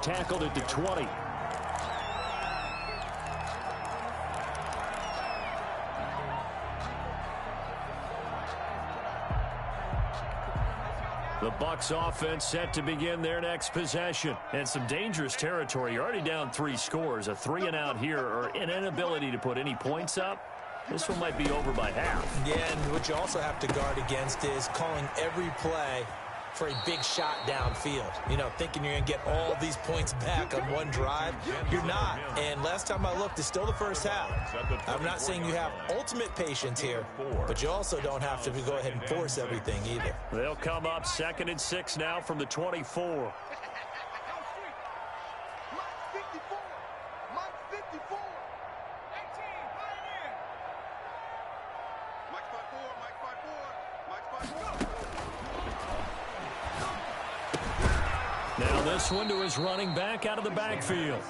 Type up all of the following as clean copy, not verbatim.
Tackled at the 20. The Bucs offense set to begin their next possession. And some dangerous territory. You're already down 3 scores. A 3-and-out here or an inability to put any points up. This one might be over by half. Yeah, and what you also have to guard against is calling every play for a big shot downfield. You know, thinking you're going to get all these points back on one drive. You're not. And last time I looked, it's still the first half. I'm not saying you have ultimate patience here, but you also don't have to go ahead and force everything either. They'll come up 2nd and 6 now from the 24. Now this one to his running back out of the backfield.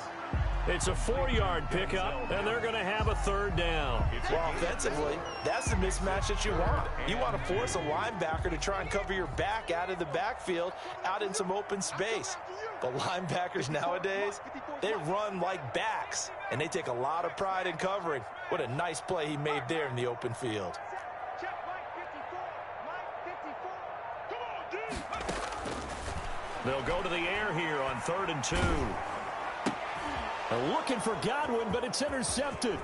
It's a 4-yard pickup, and they're going to have a 3rd down. Well, offensively, that's the mismatch that you want. You want to force a linebacker to try and cover your back out of the backfield, out in some open space. But linebackers nowadays, they run like backs, and they take a lot of pride in covering. What a nice play he made there in the open field. They'll go to the air here on 3rd and 2. Looking for Godwin, but it's intercepted.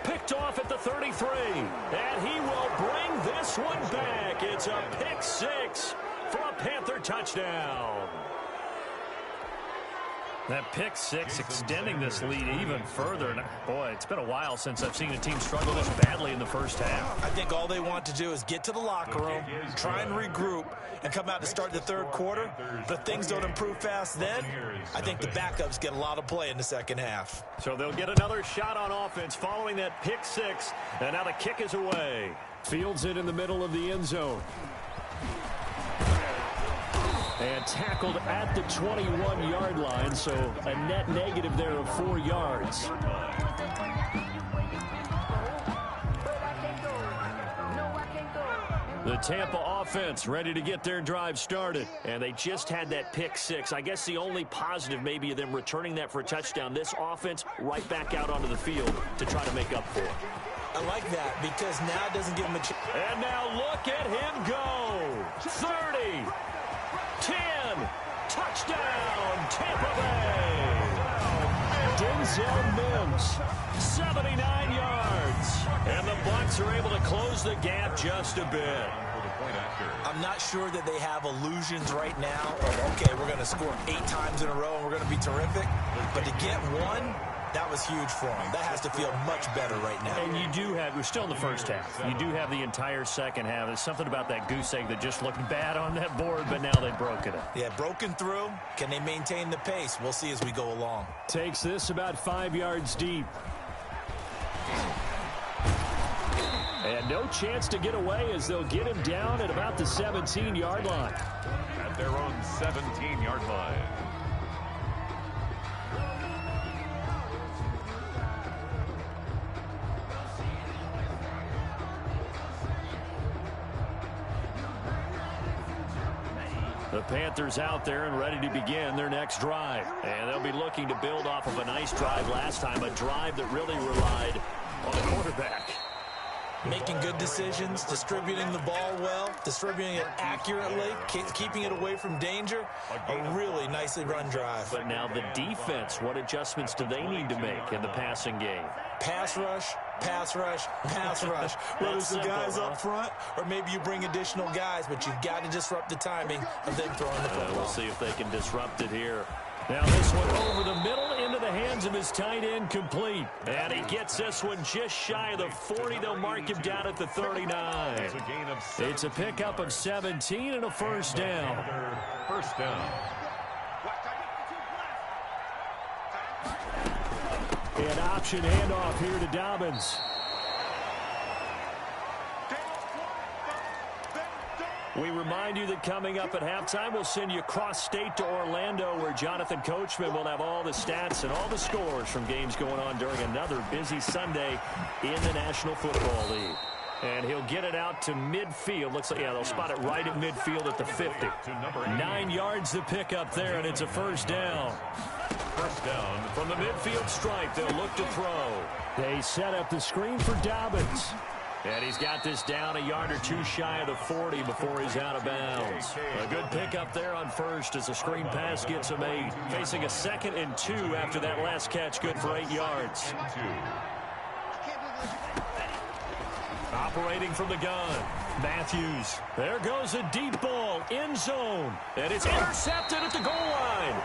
Picked off at the 33. And he will bring this one back. It's a pick-6 for a Panther touchdown. That pick-6 extending this lead even further. And boy, it's been a while since I've seen a team struggle this badly in the first half. I think all they want to do is get to the locker room, try and regroup, and come out to start the 3rd quarter. But if things don't improve fast then, I think the backups get a lot of play in the 2nd half. So they'll get another shot on offense following that pick-6. And now the kick is away. Fields it in the middle of the end zone. And tackled at the 21-yard line, so a net negative there of 4 yards. The Tampa offense ready to get their drive started. And they just had that pick-6. I guess the only positive maybe of them returning that for a touchdown. This offense right back out onto the field to try to make up for it. I like that because now it doesn't give him a chance. And now look at him go. 30. 10, touchdown, Tampa Bay. Denzel Mims, 79 yards. And the Bucs are able to close the gap just a bit. I'm not sure that they have illusions right now of, okay, we're going to score 8 times in a row and we're going to be terrific. But to get one, that was huge for them. That has to feel much better right now. And you do have, we're still in the first half. You do have the entire second half. There's something about that goose egg that just looked bad on that board, but now they've broken it. Yeah, broken through. Can they maintain the pace? We'll see as we go along. Takes this about 5 yards deep. And no chance to get away as they'll get him down at about the 17-yard line. At their own 17-yard line. The Panthers out there and ready to begin their next drive. And they'll be looking to build off of a nice drive last time, a drive that really relied on the quarterback. Making good decisions, distributing the ball well, distributing it accurately, keeping it away from danger. A really nicely run drive. But now the defense, what adjustments do they need to make in the passing game? Pass rush, pass rush, pass rush. Whether it's the guys up front or maybe you bring additional guys, but you've got to disrupt the timing of them throwing the football. We'll see if they can disrupt it here. Now this one over the middle into the hands of his tight end, complete. And he gets this one just shy of the 40. They'll mark him down at the 39. It's a pickup of 17 and a first down. First down. An option handoff here to Dobbins. We remind you that coming up at halftime, we'll send you cross-state to Orlando, where Jonathan Coachman will have all the stats and all the scores from games going on during another busy Sunday in the National Football League. And he'll get it out to midfield. Looks like, yeah, they'll spot it right at midfield at the 50. 9 yards to pick up there, and it's a first down. First down. From the midfield stripe, they'll look to throw. They set up the screen for Dobbins. And he's got this down a yard or two shy of the 40 before he's out of bounds. A good pickup there on first as the screen pass gets him 8. Facing a 2nd and 2 after that last catch, good for 8 yards. Operating from the gun, Matthews. There goes a deep ball, end zone. And it's intercepted at the goal line.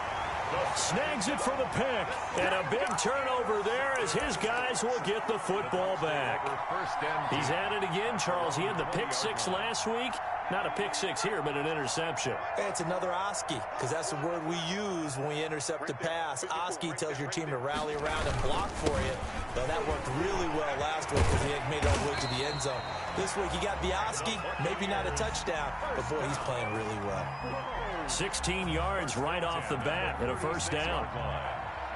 Snags it for the pick. And a big turnover there as his guys will get the football back. He's at it again, Charles. He had the pick 6 last week. Not a pick 6 here, but an interception. It's another Oski, because that's the word we use when we intercept a pass. Oski tells your team to rally around and block for you. Though that worked really well last week because he had made it all the way to the end zone. This week he got the Oski, maybe not a touchdown, but boy, he's playing really well. 16 yards right off the bat and a first down.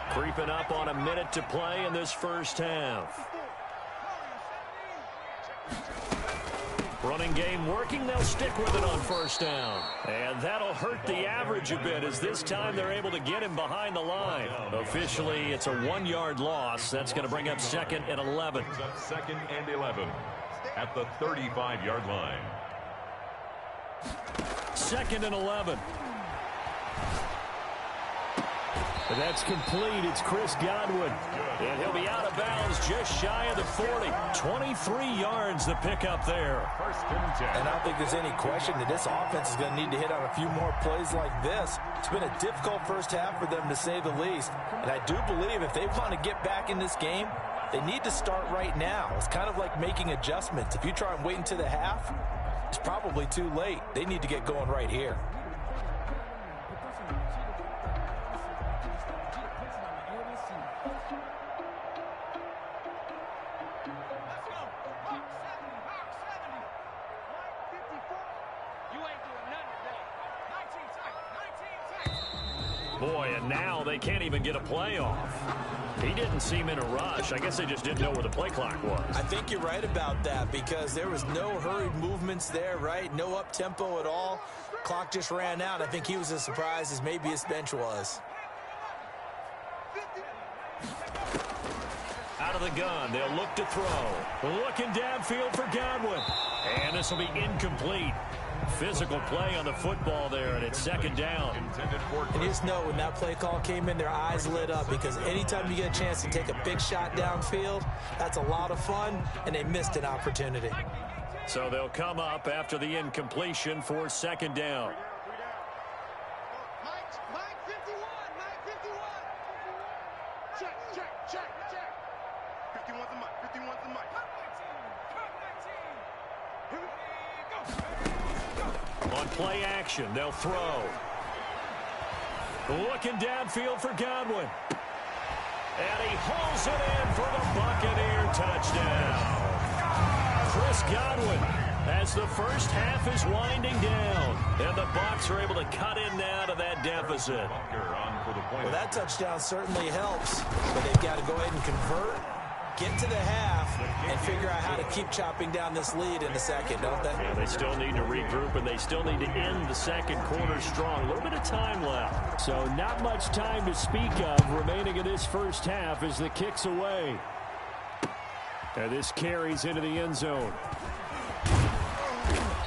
Creeping up on a minute to play in this first half. Running game working. They'll stick with it on first down. And that'll hurt the average a bit as this time they're able to get him behind the line. Officially, it's a 1-yard loss. That's going to bring up 2nd and 11. 2nd and 11 at the 35-yard line. 2nd and 11. And that's complete. It's Chris Godwin. And he'll be out of bounds just shy of the 40. 23 yards to pick up there. First and 10. And I don't think there's any question that this offense is going to need to hit on a few more plays like this. It's been a difficult first half for them, to say the least. And I do believe if they want to get back in this game, they need to start right now. It's kind of like making adjustments. If you try and wait until the half, it's probably too late. They need to get going right here. Boy, and now they can't even get a play off. He didn't seem in a rush. I guess they just didn't know where the play clock was. I think you're right about that because there was no hurried movements there, right? No up-tempo at all. Clock just ran out. I think he was as surprised as maybe his bench was. Out of the gun, they'll look to throw. Looking downfield for Godwin. And this will be incomplete. Physical play on the football there, and it's 2nd down. And you just know when that play call came in, their eyes lit up because anytime you get a chance to take a big shot downfield, that's a lot of fun, and they missed an opportunity. So they'll come up after the incompletion for 2nd down. On play action, they'll throw. Looking downfield for Godwin. And he hauls it in for the Buccaneer touchdown. Chris Godwin, as the first half is winding down, and the Bucs are able to cut in now to that deficit. Well, that touchdown certainly helps, but they've got to go ahead and convert, get to the half, and figure out how to keep chopping down this lead in the second, don't they? Yeah, they still need to regroup, and they still need to end the second quarter strong. A little bit of time left. So not much time to speak of remaining in this first half as the kick's away. And this carries into the end zone.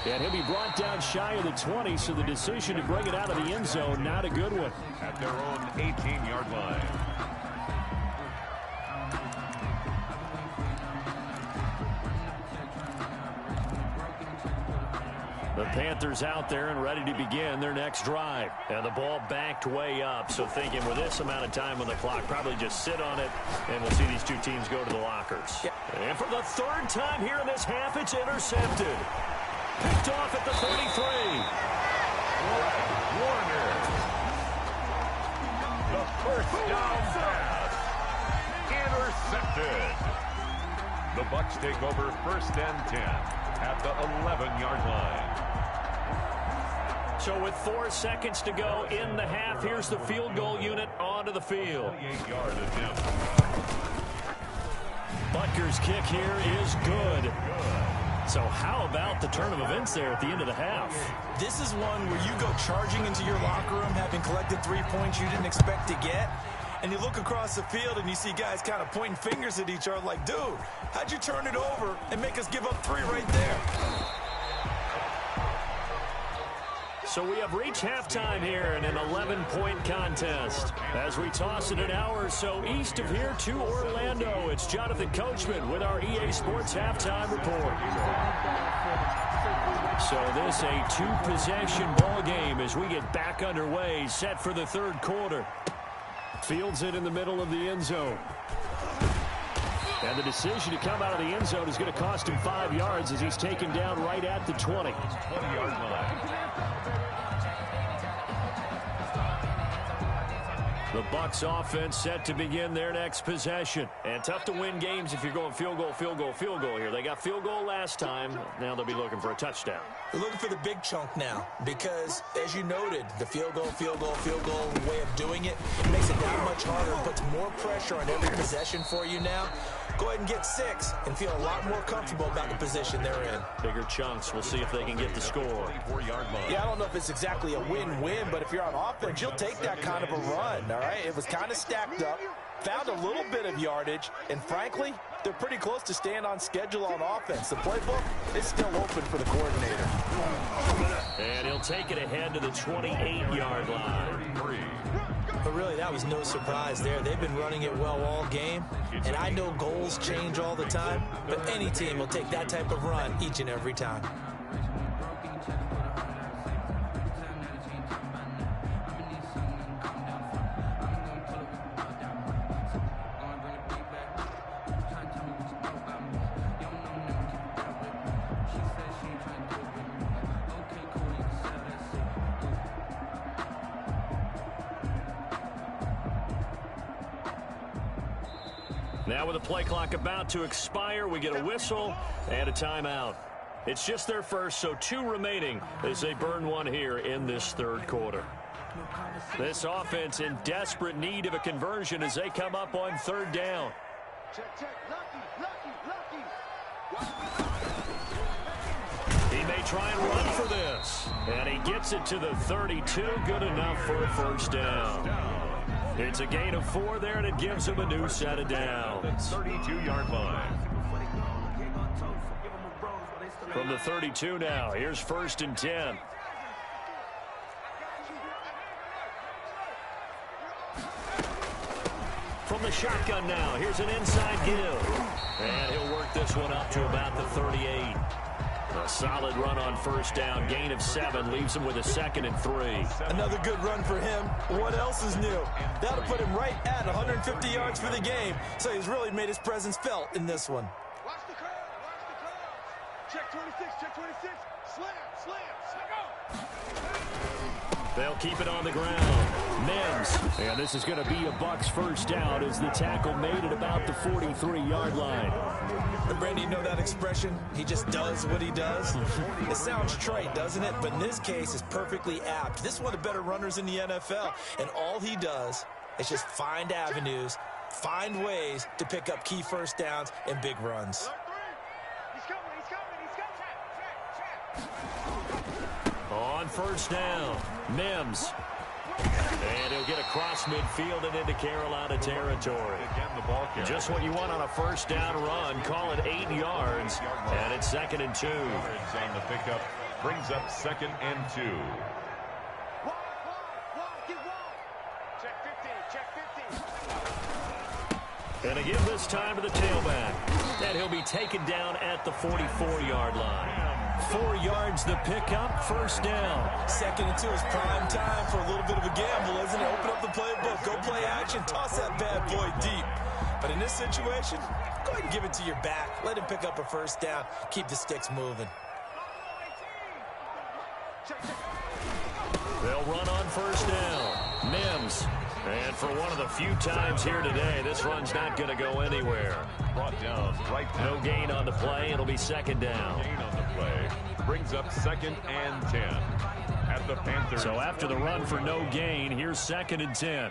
And he'll be brought down shy of the 20, so the decision to bring it out of the end zone, not a good one. At their own 18-yard line. The Panthers out there and ready to begin their next drive. And the ball backed way up, so thinking with this amount of time on the clock, probably just sit on it, and we'll see these two teams go to the lockers. Yep. And for the 3rd time here in this half, it's intercepted. Picked off at the 33. Warner. The first down pass. Intercepted. The Bucs take over 1st and 10 at the 11-yard line. So with 4 seconds to go in the half, here's the field goal unit onto the field. 28-yard attempt. Butker's kick here is good. So how about the turn of events there at the end of the half? This is one where you go charging into your locker room having collected 3 points you didn't expect to get. And you look across the field and you see guys kind of pointing fingers at each other like, dude, how'd you turn it over and make us give up 3 right there? So we have reached halftime here in an 11-point contest. As we toss it an hour or so east of here to Orlando, it's Jonathan Coachman with our EA Sports Halftime Report. So this a 2-possession ball game as we get back underway, set for the third quarter. Fields it in the middle of the end zone. And the decision to come out of the end zone is going to cost him 5 yards as he's taken down right at the 20. 20-yard line. The Bucs offense set to begin their next possession. And tough to win games if you're going field goal, field goal, field goal here. They got field goal last time. Now they'll be looking for a touchdown. They're looking for the big chunk now because, as you noted, the field goal way of doing it makes it that much harder, puts more pressure on every possession for you now. Go ahead and get 6 and feel a lot more comfortable about the position they're in. Bigger chunks. We'll see if they can get the score. 24-yard line. Yeah, I don't know if it's exactly a win-win, but if you're on offense, you'll take that kind of a run, all right? It was kind of stacked up, found a little bit of yardage, and frankly, they're pretty close to staying on schedule on offense. The playbook is still open for the coordinator. And he'll take it ahead to the 28-yard line. But really, that was no surprise there. They've been running it well all game, and I know goals change all the time, but any team will take that type of run each and every time. Now with the play clock about to expire, we get a whistle and a timeout. It's just their first, so 2 remaining as they burn one here in this third quarter. This offense in desperate need of a conversion as they come up on third down. He may try and run for this, and he gets it to the 32, good enough for a first down. It's a gain of 4 there, and it gives him a new set of downs. 32-yard line. From the 32 now, here's 1st and 10. From the shotgun now, here's an inside give. And he'll work this one up to about the 38. A solid run on first down. Gain of 7 leaves him with a 2nd and 3. Another good run for him. What else is new? That'll put him right at 150 yards for the game. So he's really made his presence felt in this one. Watch the curve. Watch the curve. Check 26. Check 26. Slam. Go. They'll keep it on the ground. Mims. And this is going to be a Bucs first down as the tackle made at about the 43-yard line. And Brandon, you know that expression? He just does what he does. It sounds trite, doesn't it? But in this case, it's perfectly apt. This is one of the better runners in the NFL. And all he does is just find avenues, find ways to pick up key first downs and big runs. On first down, Mims. And he'll get across midfield and into Carolina territory. Just what you want on a first down run. Call it 8 yards. And it's 2nd and 2. On the pickup brings up 2nd and 2. And a give this time to the tailback. And he'll be taken down at the 44-yard line. 4 yards the pickup, first down. 2nd and 2 is prime time for a little bit of a gamble, isn't it? Open up the playbook, go play action, toss that bad boy deep. But in this situation, go ahead and give it to your back. Let him pick up a first down. Keep the sticks moving. They'll run on first down. Mims. And for one of the few times here today, this run's not going to go anywhere. Brought down right now. No gain on the play. It'll be 2nd down. Gain on the play brings up 2nd and 10 at the Panthers. So after the run for no gain, here's 2nd and 10.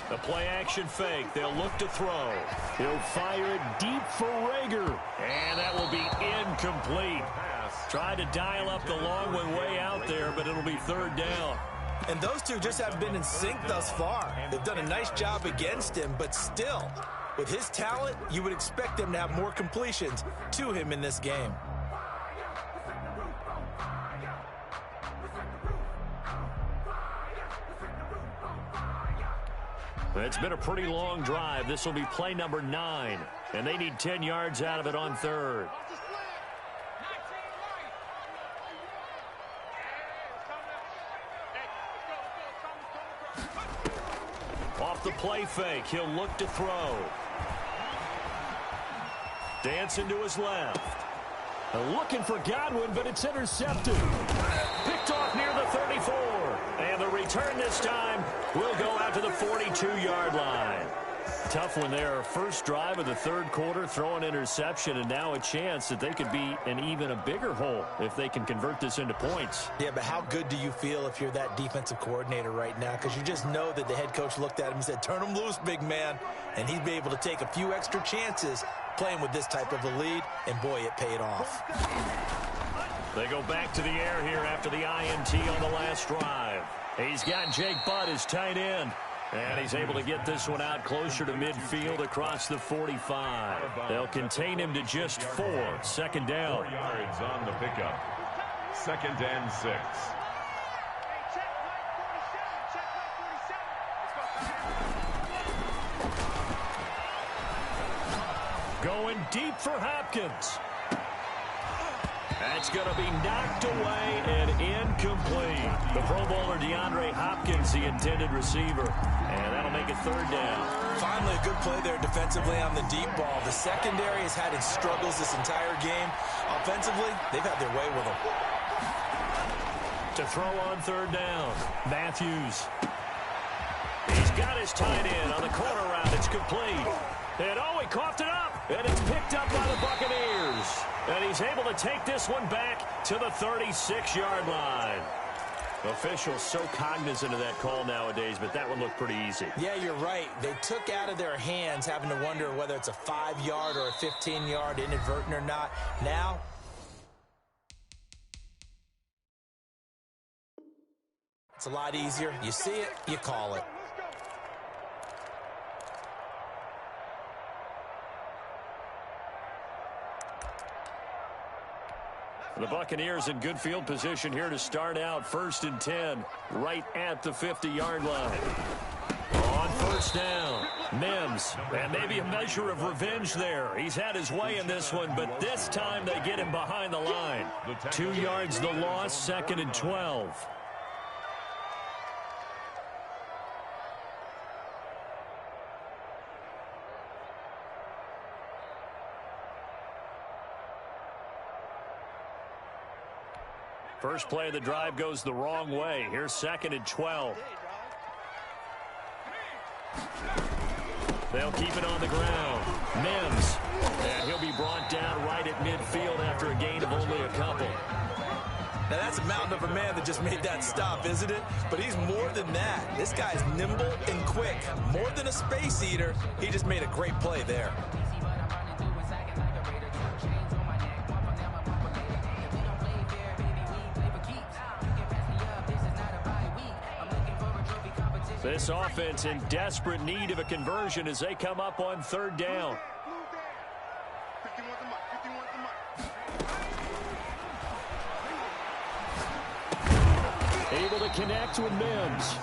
The play action fake. They'll look to throw. He'll fire it deep for Rager. And that will be incomplete. Tried to dial up the long one way out there, but it'll be third down. And those two just haven't been in sync thus far. They've done a nice job against him, but still, with his talent, you would expect them to have more completions to him in this game. It's been a pretty long drive. This will be play number 9, and they need 10 yards out of it on third. Off the play fake, he'll look to throw. Dancing to his left. Looking for Godwin, but it's intercepted. Picked off near the 34. And the return this time will go out to the 42-yard line. Tough one there. First drive of the third quarter, throw an interception, and now a chance that they could be in even a bigger hole if they can convert this into points. Yeah, but how good do you feel if you're that defensive coordinator right now? Because you just know that the head coach looked at him and said, turn him loose, big man. And he'd be able to take a few extra chances playing with this type of a lead, and boy, it paid off. They go back to the air here after the INT on the last drive. He's got Jake Butt as tight end. And he's able to get this one out closer to midfield across the 45. They'll contain him to just 4. Second down. 4 yards on the pickup. 2nd and 6. Going deep for Hopkins. That's going to be knocked away and incomplete. The Pro Bowler DeAndre Hopkins, the intended receiver. And that'll make it third down. Finally, a good play there defensively on the deep ball. The secondary has had its struggles this entire game. Offensively, they've had their way with them. To throw on third down, Matthews. He's got his tight end on the corner route. It's complete. And he coughed it up. And it's picked up by the Buccaneers. And he's able to take this one back to the 36-yard line. Officials so cognizant of that call nowadays, but that one looked pretty easy. Yeah, you're right. They took out of their hands having to wonder whether it's a 5-yard or a 15-yard inadvertent or not. Now, it's a lot easier. You see it, you call it. The Buccaneers in good field position here to start out. 1st and 10, right at the 50-yard line. On first down, Mims. And maybe a measure of revenge there. He's had his way in this one, but this time they get him behind the line. 2 yards the loss, 2nd and 12. First play of the drive goes the wrong way. Here's 2nd and 12. They'll keep it on the ground. Mims. And he'll be brought down right at midfield after a gain of only a couple. Now, that's a mountain of a man that just made that stop, isn't it? But he's more than that. This guy's nimble and quick. More than a space eater, he just made a great play there. This offense in desperate need of a conversion as they come up on third down. Able to connect with Mims.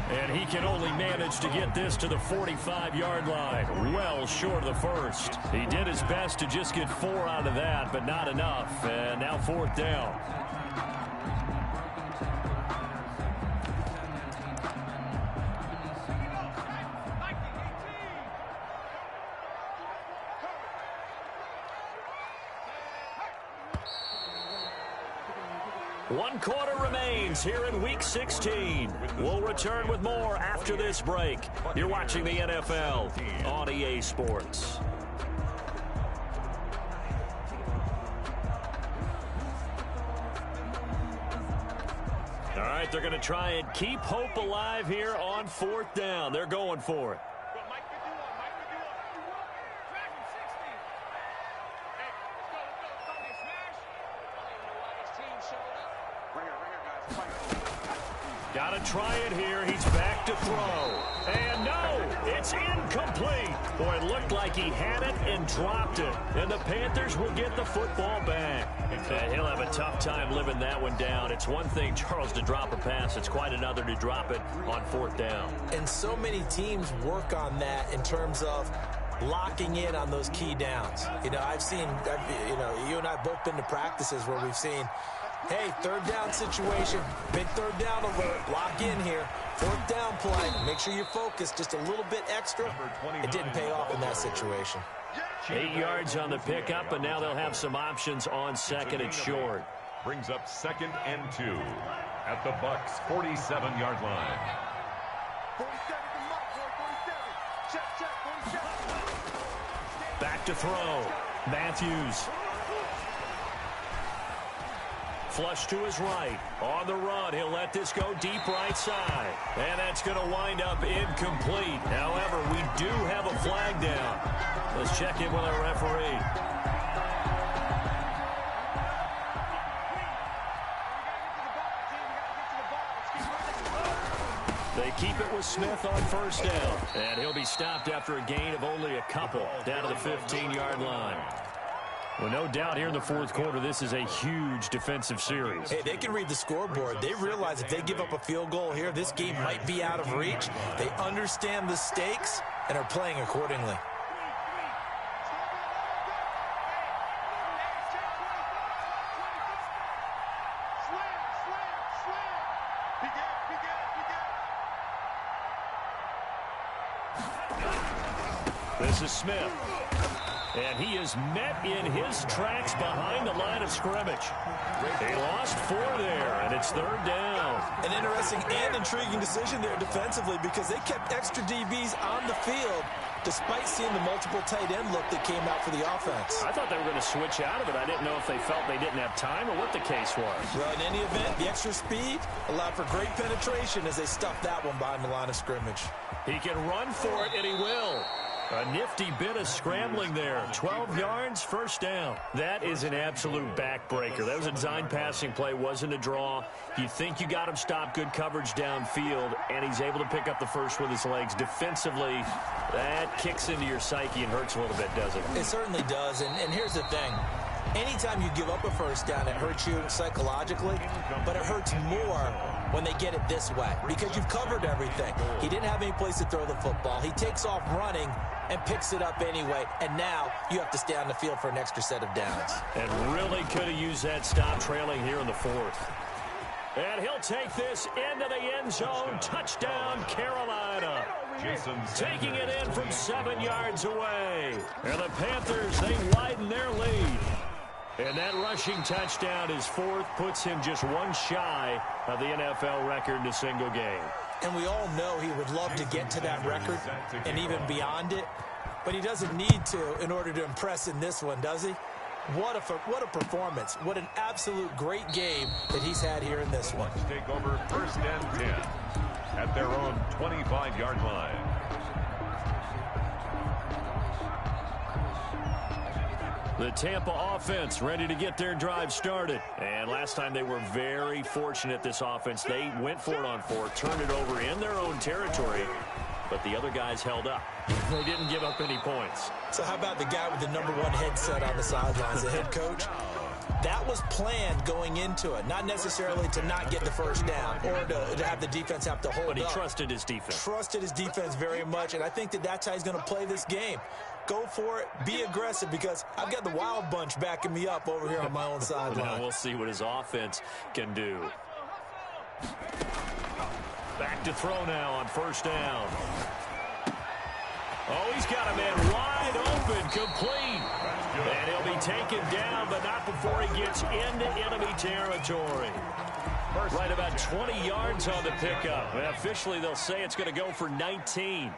And he can only manage to get this to the 45-yard line. Well short of the first. He did his best to just get 4 out of that, but not enough. And now 4th down. One quarter remains here in Week 16. We'll return with more after this break. You're watching the NFL on EA Sports. All right, right, they're going to try and keep hope alive here on 4th down. They're going for it. Got to try it here. He's back to throw. And no, it's incomplete. Boy, it looked like he had it and dropped it. And the Panthers will get the football back. And he'll have a tough time living that one down. It's one thing, Charles, to drop a pass. It's quite another to drop it on 4th down. And so many teams work on that in terms of locking in on those key downs. You know, you and I both been to practices where we've seen, hey, 3rd down situation, big 3rd down alert, lock in here. 4th down play, make sure you're focused just a little bit extra. It didn't pay off in that situation. 8 yards on the pickup, and now they'll have some options on 2nd and short. Brings up 2nd and 2 at the Bucs' 47-yard line. 47 to mark, boy, 47. Check, 47. Back to throw. Matthews. Flush to his right. On the run, he'll let this go deep right side. And that's going to wind up incomplete. However, we do have a flag down. Let's check in with our referee. They keep it with Smith on 1st down. And he'll be stopped after a gain of only a couple down to the 15-yard line. Well, no doubt here in the 4th quarter, this is a huge defensive series. Hey, they can read the scoreboard. They realize if they give up a field goal here, this game might be out of reach. They understand the stakes and are playing accordingly. This is Smith. And he is met in his tracks behind the line of scrimmage. They lost 4 there, and it's 3rd down. An interesting and intriguing decision there defensively because they kept extra DBs on the field despite seeing the multiple tight end look that came out for the offense. I thought they were going to switch out of it. I didn't know if they felt they didn't have time or what the case was. Well, in any event, the extra speed allowed for great penetration as they stuffed that one behind the line of scrimmage. He can run for it, and he will. A nifty bit of scrambling there. 12 yards, 1st down. That is an absolute backbreaker. That was a design passing play, wasn't a draw. You think you got him stopped, good coverage downfield, and he's able to pick up the first with his legs. Defensively, that kicks into your psyche and hurts a little bit, doesn't it? It certainly does, and here's the thing. Anytime you give up a 1st down, it hurts you psychologically, but it hurts more when they get it this way because you've covered everything. He didn't have any place to throw the football. He takes off running and picks it up anyway, and now you have to stay on the field for an extra set of downs. And really could have used that stop trailing here in the 4th. And he'll take this into the end zone. Touchdown, Carolina. Taking it in from 7 yards away. And the Panthers, they widen their lead. And that rushing touchdown, his 4th, puts him just one shy of the NFL record in a single game. And we all know he would love to get to that record and even beyond it, but he doesn't need to in order to impress in this one, does he? What a performance. What an absolute great game that he's had here in this one. Take over 1st and 10 at their own 25-yard line. The Tampa offense ready to get their drive started. And last time they were very fortunate, this offense. They went for it on 4, turned it over in their own territory, but the other guys held up. They didn't give up any points. So how about the guy with the #1 headset on the sidelines, the head coach? That was planned going into it, not necessarily to not get the 1st down or to have the defense have to hold up. But he trusted his defense. Trusted his defense very much, and I think that's how he's going to play this game. Go for it, be aggressive, because I've got the Wild Bunch backing me up over here on my own sideline. Now we'll see what his offense can do. Back to throw now on 1st down. Oh, he's got a man wide open, complete. And he'll be taken down, but not before he gets into enemy territory. Right about 20 yards on the pickup. And officially, they'll say it's going to go for 19.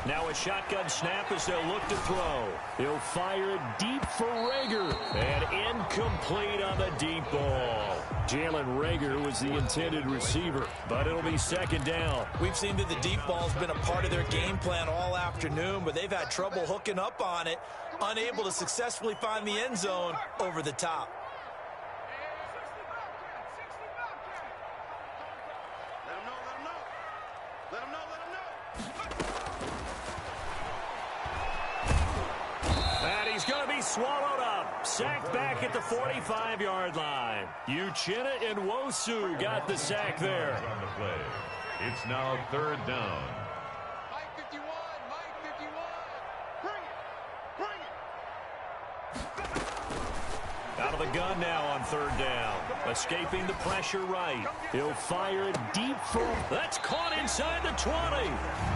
Now a shotgun snap as they'll look to throw. He'll fire it deep for Rager. And incomplete on the deep ball. Jalen Rager was the intended receiver, but it'll be second down. We've seen that the deep ball's been a part of their game plan all afternoon, but they've had trouble hooking up on it, unable to successfully find the end zone over the top. Swallowed up. Sacked back at the 45-yard line. Uchenna and Nwosu got the sack there. On the play. It's now third down. Mike 51, Mike 51. Bring it. Out of the gun now on third down. Escaping the pressure right. He'll fire it deep for... That's caught inside the 20.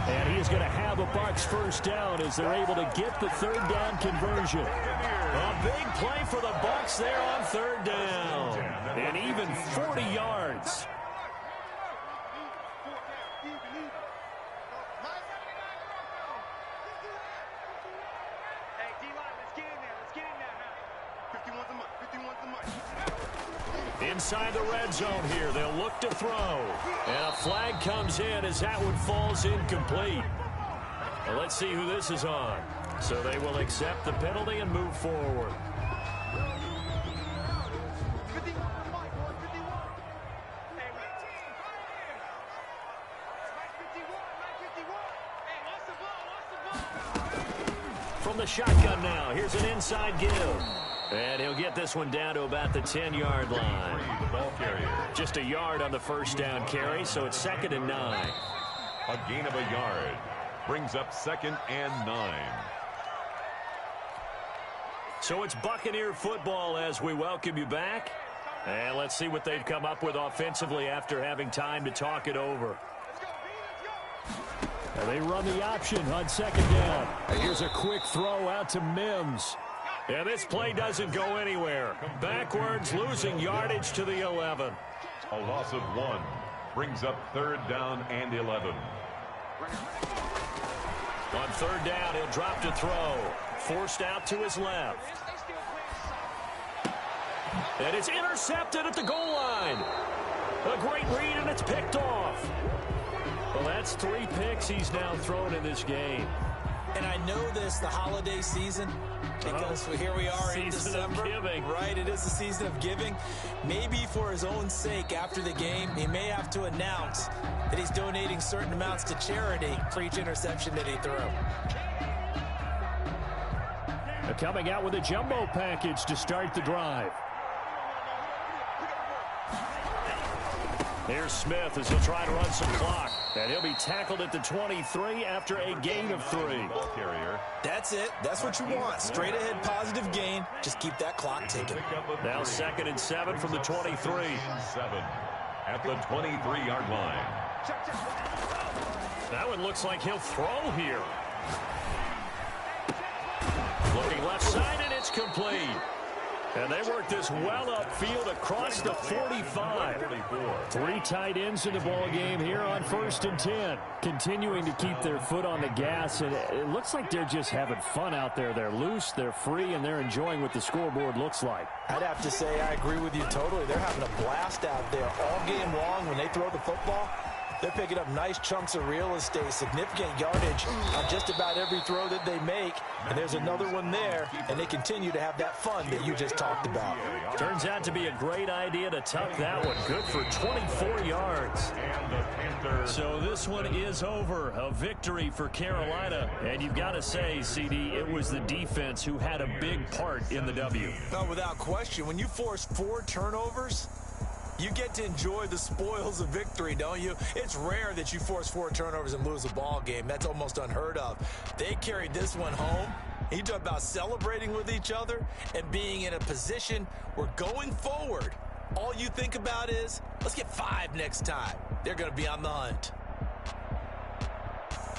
And he's going to have a Bucs first down as they're able to get the third down conversion. A big play for the Bucs there on third down. And even 40 yards. Hey, D-line, let's get in there. Let's get in there now. 51's a Mike. 51's a Mike. Inside the red zone here, they'll look to throw. And a flag comes in as that one falls incomplete. Well, let's see who this is on. So they will accept the penalty and move forward. 51 Mike, 51. Hey, Mike 51, Mike 51. Hey, lost the ball. From the shotgun now, here's an inside give. And he'll get this one down to about the 10-yard line. The ball carrier. Just a yard on the first down carry, so it's 2nd and 9. A gain of a yard. Brings up 2nd and 9. So it's Buccaneer football as we welcome you back. And let's see what they've come up with offensively after having time to talk it over. And they run the option on 2nd down. And here's a quick throw out to Mims. And this play doesn't go anywhere. Backwards, losing yardage to the 11. A loss of 1. Brings up 3rd down and 11. On 3rd down, he'll drop to throw. Forced out to his left. And it's intercepted at the goal line. A great read, and it's picked off. Well, that's 3 picks he's now thrown in this game. And I know this, the holiday season, because here we are in December. Right, it is the season of giving. Maybe for his own sake after the game, he may have to announce that he's donating certain amounts to charity for each interception that he threw. Coming out with a jumbo package to start the drive. Here's Smith as he'll try to run some clock. And he'll be tackled at the 23 after a gain of 3. Ball carrier. That's it. That's what you want. Straight ahead positive gain. Just keep that clock ticking. Now 2nd and 7 from the 23. 7 at the 23-yard line. That one looks like he'll throw here. Looking left side, and it's complete. And they work this well upfield across the 45. 3 tight ends in the ball game here on 1st and 10. Continuing to keep their foot on the gas, and it looks like they're just having fun out there. They're loose, they're free, and they're enjoying what the scoreboard looks like. I'd have to say I agree with you totally. They're having a blast out there all game long when they throw the football. They're picking up nice chunks of real estate, significant yardage on just about every throw that they make. And there's another one there, and they continue to have that fun that you just talked about. Turns out to be a great idea to tuck that one. Good for 24 yards. So this one is over. A victory for Carolina. And you've got to say, CD, it was the defense who had a big part in the W. No, without question. When you force 4 turnovers, you get to enjoy the spoils of victory, don't you? It's rare that you force 4 turnovers and lose a ball game. That's almost unheard of. They carried this one home. You talk about celebrating with each other and being in a position where going forward, all you think about is, let's get 5 next time. They're going to be on the hunt.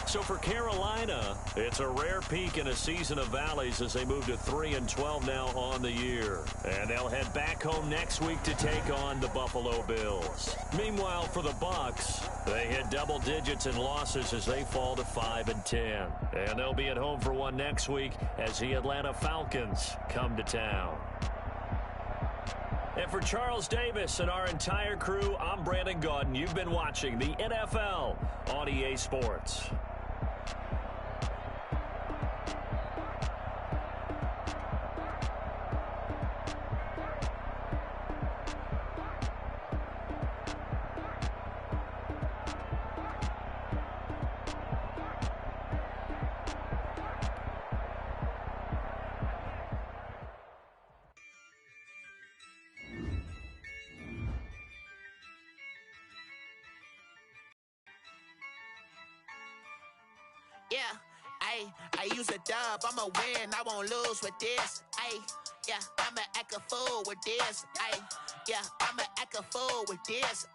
So for Carolina, it's a rare peak in a season of valleys as they move to 3-12 now on the year. And they'll head back home next week to take on the Buffalo Bills. Meanwhile, for the Bucs, they hit double digits in losses as they fall to 5-10. And they'll be at home for one next week as the Atlanta Falcons come to town. And for Charles Davis and our entire crew, I'm Brandon Gaudin. You've been watching the NFL on EA Sports. Yeah, I use a dub, I'ma win, I won't lose with this. Yeah, I'ma act a fool with this. Yeah, I'ma act a fool with this.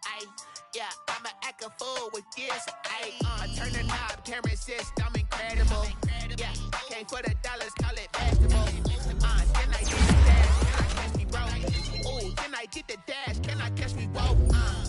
Yeah, I'ma act a fool with this. Turn the knob, camera assist, I'm incredible. Yeah, came for the dollars, call it basketball. Then I get the dash, can I catch me broke? Ooh, then I get the dash, can I catch me broke?